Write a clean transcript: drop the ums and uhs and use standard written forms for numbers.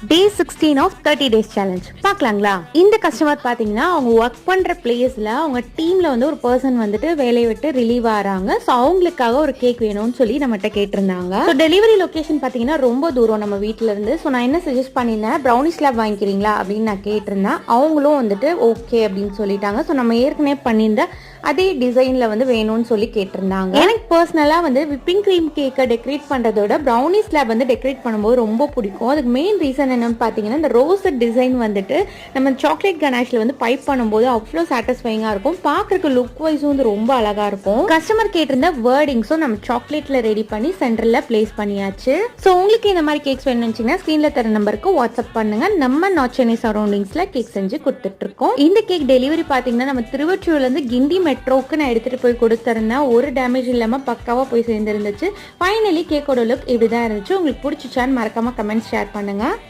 Day 16 of 30 days challenge பார்க்கலாங்களா? இந்த customer பாத்தீங்கன்னா அவங்க ஒர்க் பண்ற பிளேஸ்ல அவங்க டீம்ல வந்து ஒரு பர்சன் வந்துட்டு வேலையை விட்டு ரிலீவ் ஆறாங்க. ஸோ அவங்களுக்காக ஒரு கேக் வேணும்னு சொல்லி நம்மகிட்ட கேட்டிருந்தாங்க. ஸோ டெலிவரி லொகேஷன் பாத்தீங்கன்னா ரொம்ப தூரம் நம்ம வீட்டுல இருந்து. ஸோ நான் என்ன சஜஸ்ட் பண்ணியிருந்தேன், ப்ரௌனி ஸ்லாப் வாங்கிக்கிறீங்களா அப்படின்னு நான் கேட்டிருந்தேன். அவங்களும் வந்துட்டு ஓகே அப்படின்னு சொல்லிட்டாங்க. ஸோ நம்ம ஏற்கனவே பண்ணியிருந்த அதே டிசைன்ல வந்து வேணும்னு சொல்லி கேட்டிருந்தாங்க. எனக்கு பர்சனலா வந்து விப்பிங் கிரீம் கேக்கை டெக்கரேட் பண்றதோட ப்ரௌனி ஸ்லாப் வந்து டெக்கரேட் பண்ணும்போது ரொம்ப பிடிக்கும். அதுக்கு மெயின் ரீசன் என்னன்னு பாத்தீங்கன்னா, இந்த ரோசட் டிசைன் வந்துட்டு நம்ம சாக்லேட் கனாஷ்ல வந்து பைப் பண்ணும்போது அவ்வளோ சாட்டிஸ்ஃபைங்கா இருக்கும். பாக்குறதுக்கு லுக் வைஸும் வந்து ரொம்ப அழகா இருக்கும். கஸ்டமர் கேட்டிருந்த வேர்டிங்ஸும் நம்ம சாக்லேட்ல ரெடி பண்ணி சென்டர்ல பிளேஸ் பண்ணியாச்சு. ஸோ உங்களுக்கு இந்த மாதிரி கேக்ஸ் வேணும்னு ஸ்கிரீன்ல தர நம்பருக்கு வாட்ஸ்அப் பண்ணுங்க. நம்ம நார்த் சென்னை சரௌண்டிங்ஸ்ல கேக் செஞ்சு கொடுத்துட்டு இருக்கோம். இந்த கேக் டெலிவரி பாத்தீங்கன்னா நம்ம திருவொற்றியூர்ல இருந்து கிண்டி மெட்ரோக்கு நான் எடுத்துட்டு போய் கொடுத்துருந்தேன். ஒரு டேமேஜ் இல்லாம பக்காவா போய் சேர்ந்துருந்துச்சு. ஃபைனலி கேக்கோட லுக் இப்படிதான் இருந்துச்சு. உங்களுக்கு பிடிச்சிச்சான்னு மறக்காம கமெண்ட்ஸ் ஷேர் பண்ணுங்க.